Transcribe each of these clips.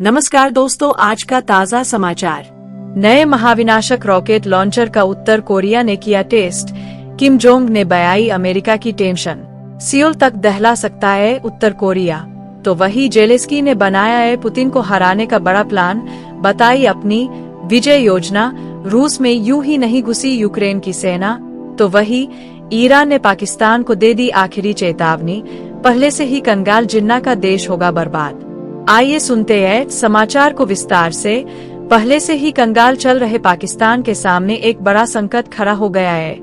नमस्कार दोस्तों, आज का ताज़ा समाचार। नए महाविनाशक रॉकेट लॉन्चर का उत्तर कोरिया ने किया टेस्ट। किम जोंग ने बढ़ाई अमेरिका की टेंशन। सियोल तक दहला सकता है उत्तर कोरिया। तो वही जेलेंस्की ने बनाया है पुतिन को हराने का बड़ा प्लान, बताई अपनी विजय योजना। रूस में यूं ही नहीं घुसी यूक्रेन की सेना। तो वही ईरान ने पाकिस्तान को दे दी आखिरी चेतावनी, पहले से ही कंगाल जिन्ना का देश होगा बर्बाद। आइए सुनते हैं समाचार को विस्तार से। पहले से ही कंगाल चल रहे पाकिस्तान के सामने एक बड़ा संकट खड़ा हो गया है।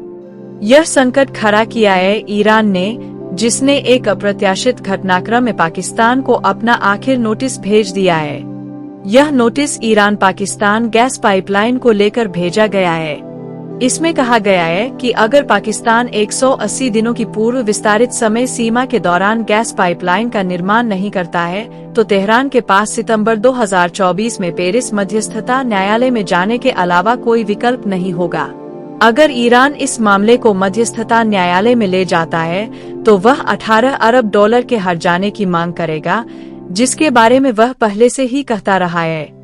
यह संकट खड़ा किया है ईरान ने, जिसने एक अप्रत्याशित घटनाक्रम में पाकिस्तान को अपना आखिर नोटिस भेज दिया है। यह notice Iran Pakistan gas pipeline को लेकर भेजा गया है। इसमें कहा गया है कि अगर पाकिस्तान 180 दिनों की पूर्व विस्तारित समय सीमा के दौरान गैस पाइपलाइन का निर्माण नहीं करता है, तो तेहरान के पास सितंबर 2024 में पेरिस मध्यस्थता न्यायालय में जाने के अलावा कोई विकल्प नहीं होगा। अगर ईरान इस मामले को मध्यस्थता न्यायालय में ले जाता है, तो वह 18 अरब डॉलर के हर जाने की मांग करेगा, जिसके बारे में वह पहले से ही कहता रहा है।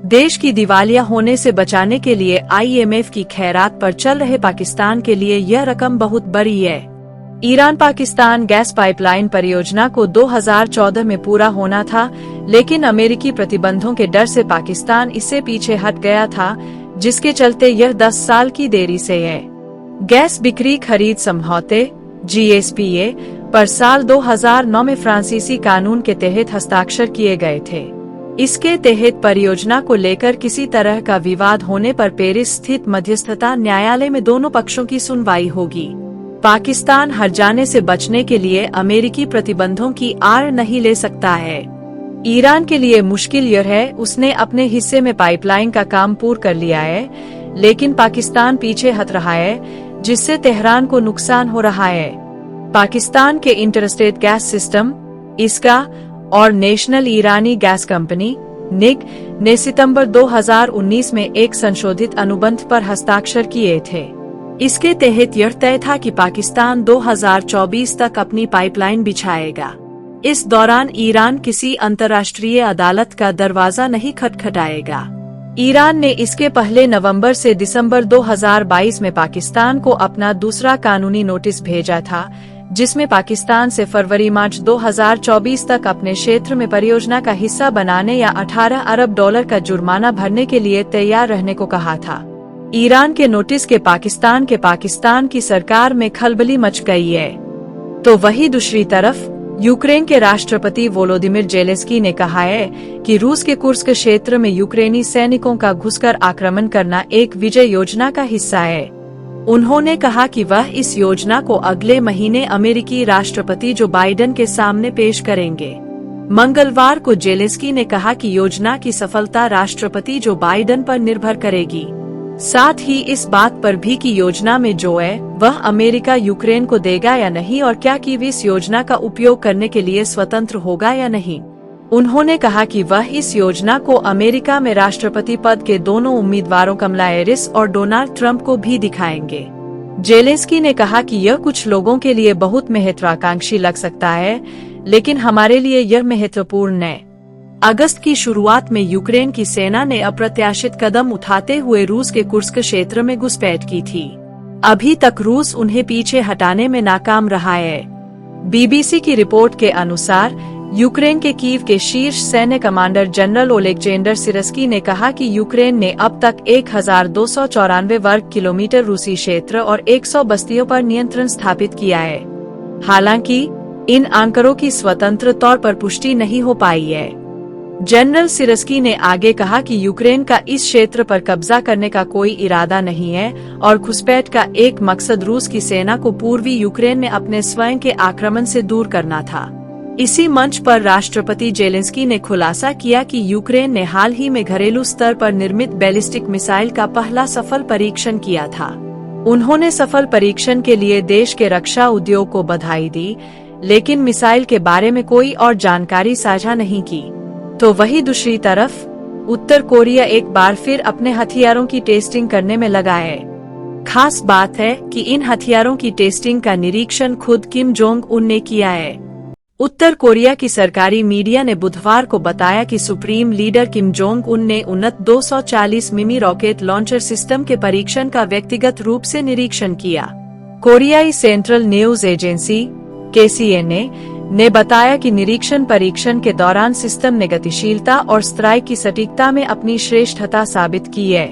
देश की दिवालिया होने से बचाने के लिए IMF की खैरात पर चल रहे पाकिस्तान के लिए यह रकम बहुत बड़ी है। ईरान पाकिस्तान गैस पाइपलाइन परियोजना को 2014 में पूरा होना था, लेकिन अमेरिकी प्रतिबंधों के डर से पाकिस्तान इससे पीछे हट गया था, जिसके चलते यह 10 साल की देरी से है। गैस बिक्री खरीद समझौते GSPA पर साल 2009 में फ्रांसीसी कानून के तहत हस्ताक्षर किए गए थे। इसके तहत परियोजना को लेकर किसी तरह का विवाद होने पर पेरिस स्थित मध्यस्थता न्यायालय में दोनों पक्षों की सुनवाई होगी। पाकिस्तान हर जाने से बचने के लिए अमेरिकी प्रतिबंधों की आड़ नहीं ले सकता है। ईरान के लिए मुश्किल यह है, उसने अपने हिस्से में पाइपलाइन का काम पूरा कर लिया है, लेकिन पाकिस्तान पीछे हट रहा है, जिससे तेहरान को नुकसान हो रहा है। पाकिस्तान के इंटरस्टेट गैस सिस्टम इसका और नेशनल ईरानी गैस कंपनी निक ने सितंबर 2019 में एक संशोधित अनुबंध पर हस्ताक्षर किए थे। इसके तहत यह तय था कि पाकिस्तान 2024 तक अपनी पाइपलाइन बिछाएगा। इस दौरान ईरान किसी अंतर्राष्ट्रीय अदालत का दरवाजा नहीं खटखटाएगा। ईरान ने इसके पहले नवंबर से दिसंबर 2022 में पाकिस्तान को अपना दूसरा कानूनी नोटिस भेजा था, जिसमें पाकिस्तान से फरवरी-मार्च 2024 तक अपने क्षेत्र में परियोजना का हिस्सा बनाने या 18 अरब डॉलर का जुर्माना भरने के लिए तैयार रहने को कहा था। ईरान के नोटिस के पाकिस्तान की सरकार में खलबली मच गई है। तो वही दूसरी तरफ यूक्रेन के राष्ट्रपति वोलोदिमिर जेलेंस्की ने कहा है कि रूस के कुर्स्क क्षेत्र में यूक्रेनी सैनिकों का घुसकर आक्रमण करना एक विजय योजना का हिस्सा है। उन्होंने कहा कि वह इस योजना को अगले महीने अमेरिकी राष्ट्रपति जो बाइडेन के सामने पेश करेंगे। मंगलवार को जेलेंस्की ने कहा कि योजना की सफलता राष्ट्रपति जो बाइडेन पर निर्भर करेगी। साथ ही इस बात पर भी कि योजना में जो है वह अमेरिका यूक्रेन को देगा या नहीं, और क्या कि वे इस योजना का उपयोग करने के लिए स्वतंत्र होगा या नहीं। उन्होंने कहा कि वह इस योजना को अमेरिका में राष्ट्रपति पद के दोनों उम्मीदवारों कमला हैरिस और डोनाल्ड ट्रंप को भी दिखाएंगे। जेलेंस्की ने कहा कि यह कुछ लोगों के लिए बहुत महत्वाकांक्षी लग सकता है, लेकिन हमारे लिए यह महत्वपूर्ण है। अगस्त की शुरुआत में यूक्रेन की सेना ने अप्रत्याशित कदम उठाते हुए रूस के कुर्स्क क्षेत्र में घुसपैठ की थी। अभी तक रूस उन्हें पीछे हटाने में नाकाम रहा है। BBC की रिपोर्ट के अनुसार यूक्रेन के कीव के शीर्ष सैन्य कमांडर जनरल ओलेक्जेंडर सिरस्की ने कहा कि यूक्रेन ने अब तक 1294 वर्ग किलोमीटर रूसी क्षेत्र और 100 बस्तियों पर नियंत्रण स्थापित किया है। हालांकि इन आंकड़ों की स्वतंत्र तौर पर पुष्टि नहीं हो पाई है। जनरल सिरस्की ने आगे कहा कि यूक्रेन का इस क्षेत्र पर कब्जा करने का कोई इरादा नहीं है और घुसपैठ का एक मकसद रूस की सेना को पूर्वी यूक्रेन में अपने स्वयं के आक्रमण से दूर करना था। इसी मंच पर राष्ट्रपति जेलेंस्की ने खुलासा किया कि यूक्रेन ने हाल ही में घरेलू स्तर पर निर्मित बैलिस्टिक मिसाइल का पहला सफल परीक्षण किया था। उन्होंने सफल परीक्षण के लिए देश के रक्षा उद्योग को बधाई दी, लेकिन मिसाइल के बारे में कोई और जानकारी साझा नहीं की। तो वही दूसरी तरफ उत्तर कोरिया एक बार फिर अपने हथियारों की टेस्टिंग करने में लगा है। खास बात है कि इन हथियारों की टेस्टिंग का निरीक्षण खुद किम जोंग उन ने किया है। उत्तर कोरिया की सरकारी मीडिया ने बुधवार को बताया कि supreme leader Kim Jong Un ने उन्नत 240 मिमी रॉकेट लॉन्चर सिस्टम के परीक्षण का व्यक्तिगत रूप से निरीक्षण किया। कोरियाई सेंट्रल न्यूज एजेंसी KCNA ने बताया कि निरीक्षण परीक्षण के दौरान सिस्टम ने गतिशीलता और स्ट्राइक की सटीकता में अपनी श्रेष्ठता साबित की है।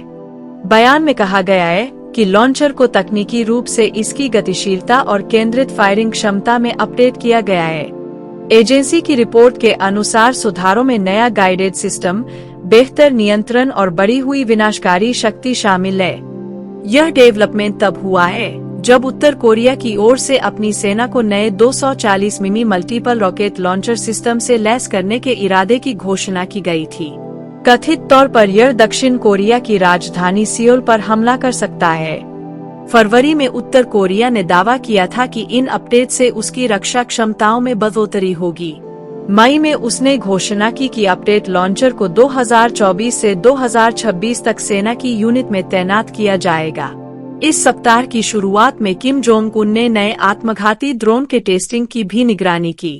बयान में कहा गया है कि लॉन्चर को तकनीकी रूप से इसकी गतिशीलता और केंद्रित फायरिंग क्षमता में अपडेट किया गया है। एजेंसी की रिपोर्ट के अनुसार सुधारों में नया गाइडेड सिस्टम, बेहतर नियंत्रण और बढ़ी हुई विनाशकारी शक्ति शामिल है। यह डेवलपमेंट तब हुआ है जब उत्तर कोरिया की ओर से अपनी सेना को नए 240 मिमी मल्टीपल रॉकेट लॉन्चर सिस्टम से लैस करने के इरादे की घोषणा की गई थी। कथित तौर पर यह दक्षिण कोरिया की राजधानी सियोल पर हमला कर सकता है। फरवरी में उत्तर कोरिया ने दावा किया था कि इन अपडेट से उसकी रक्षा क्षमताओं में बढ़ोतरी होगी। मई में उसने घोषणा की कि अपडेट लॉन्चर को 2024 से 2026 तक सेना की यूनिट में तैनात किया जाएगा। इस सप्ताह की शुरुआत में किम जोंग उन ने नए आत्मघाती ड्रोन के टेस्टिंग की भी निगरानी की।